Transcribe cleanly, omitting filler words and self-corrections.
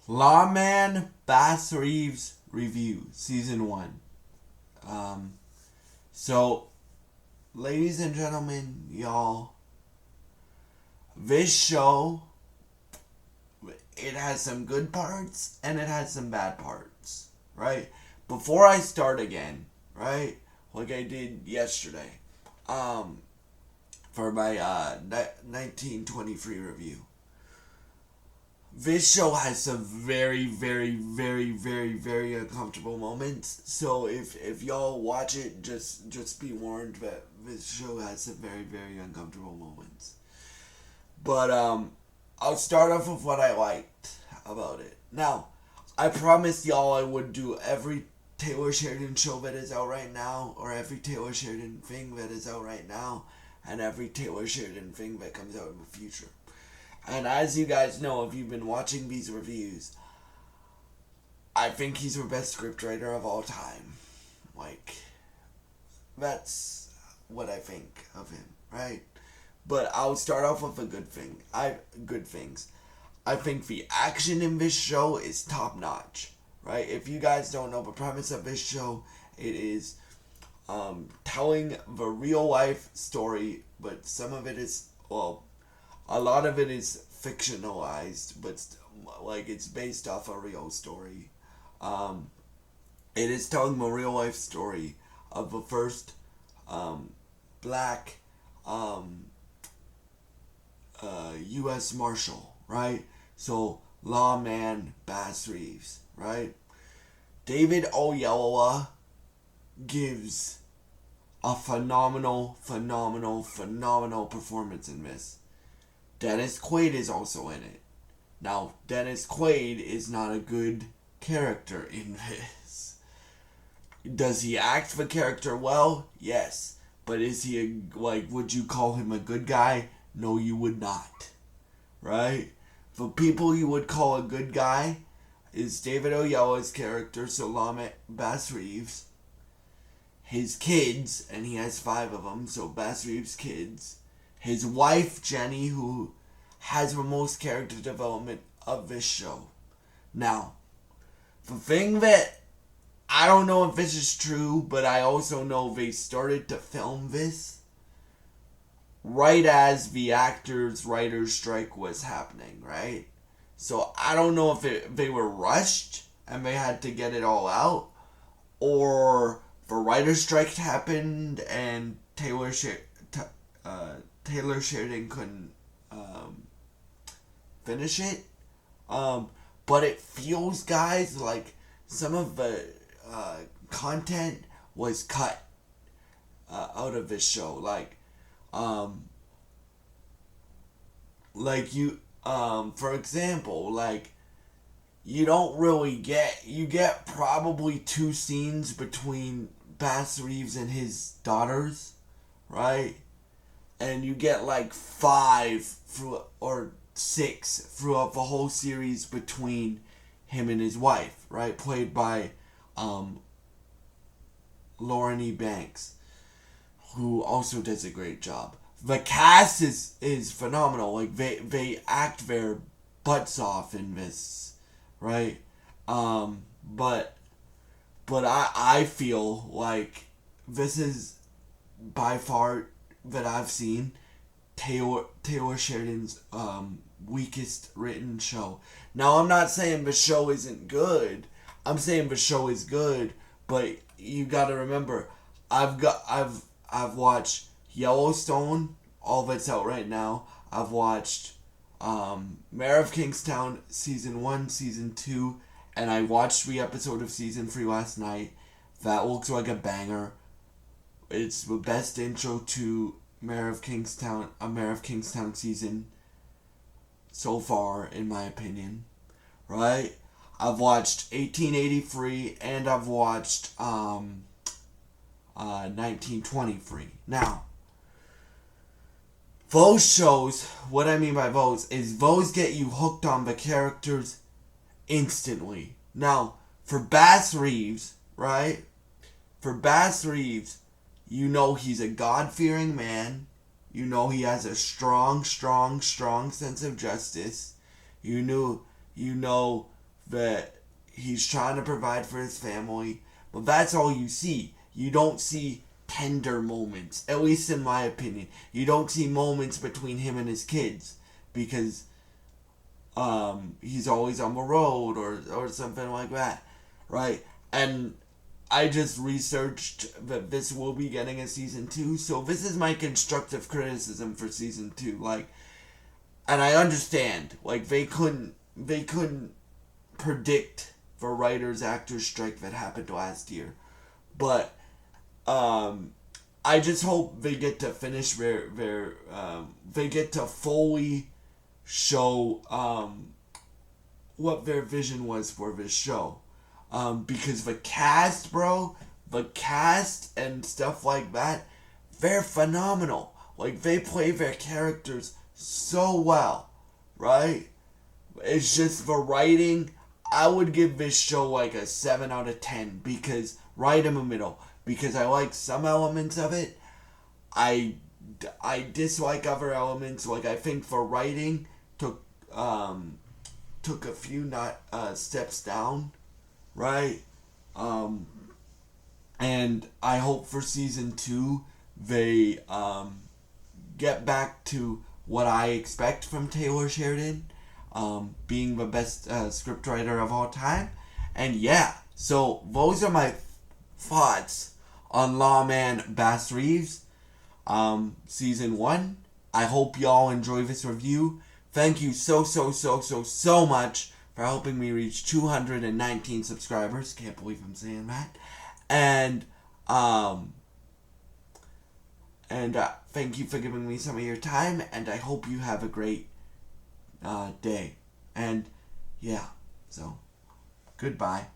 Lawman Bass Reeves review season 1. Um, so, ladies and gentlemen, y'all, this show, it has some good parts and it has some bad parts, right? Before I start again, right, like I did yesterday, for my 1923 review. This show has some very, very, very, very, very uncomfortable moments. So if y'all watch it, just be warned that this show has some very, very uncomfortable moments. But I'll start off with what I liked about it. Now, I promised y'all I would do every Taylor Sheridan show that is out right now, or every Taylor Sheridan thing that is out right now, and every Taylor Sheridan thing that comes out in the future. And as you guys know, if you've been watching these reviews, I think he's the best scriptwriter of all time. Like, that's what I think of him, right? But I'll start off with a good thing. Good things. I think the action in this show is top notch, right? If you guys don't know the premise of this show, it is telling the real life story, but some of it is, well, a lot of it is fictionalized, but like it's based off a real story. It is telling the real life story of the first black U.S. Marshal, right? So Lawman Bass Reeves, right? David Oyelowo gives a phenomenal performance in this. Dennis Quaid is also in it. Now, Dennis Quaid is not a good character in this. Does he act the character well? Yes. But is he would you call him a good guy? No, you would not. Right? The people you would call a good guy is David Oyelowo's character, so Lawman Bass Reeves, his kids, and he has 5 of them, so Bass Reeves' kids, his wife, Jenny, who has the most character development of this show. Now, the thing that, I don't know if this is true, but I also know they started to film this right as the actors' writers' strike was happening, right? So I don't know if they were rushed and they had to get it all out, or the writers' strike happened and Taylor Sheridan couldn't finish it. But it feels, guys, like some of the content was cut out of this show. For example, you don't really you get probably 2 scenes between Bass Reeves and his daughters, right? And you get 5 or 6 throughout the whole series between him and his wife, right? Played by Lauren E. Banks, who also does a great job. The cast is phenomenal. They act their butts off in this, right? But I feel like this is by far that I've seen Taylor Sheridan's weakest written show. Now, I'm not saying the show isn't good. I'm saying the show is good, but you got to remember, I've watched Yellowstone, all that's out right now. I've watched Mayor of Kingstown season 1, season 2, and I watched the episode of season 3 last night. That looks like a banger. It's the best intro to a Mayor of Kingstown season so far, in my opinion. Right? I've watched 1883 and I've watched 1923. Now, those shows, what I mean by those is those get you hooked on the characters instantly. Now, for Bass Reeves, right? For Bass Reeves, you know he's a God-fearing man. You know he has a strong sense of justice. You know that he's trying to provide for his family, but that's all you see. You don't see tender moments, at least in my opinion. You don't see moments between him and his kids because he's always on the road or something like that, right? And I just researched that this will be getting a season 2, so this is my constructive criticism for season 2. Like, and I understand, like, they couldn't predict the writers actors strike that happened last year, but I just hope they get to finish their they get to fully show what their vision was for this show. Because the cast, bro, the cast and stuff like that, they're phenomenal. Like, they play their characters so well, right? It's just the writing. I would give this show like a 7 out of 10 because right in the middle. Because I like some elements of it. I dislike other elements. Like, I think the writing took a few steps down, right? And I hope for season 2 they get back to what I expect from Taylor Sheridan, being the best scriptwriter of all time. And yeah, so those are my thoughts on Lawman Bass Reeves, season 1. I hope y'all enjoy this review. Thank you so much for helping me reach 219 subscribers. Can't believe I'm saying that. And thank you for giving me some of your time, and I hope you have a great day. And yeah, so goodbye.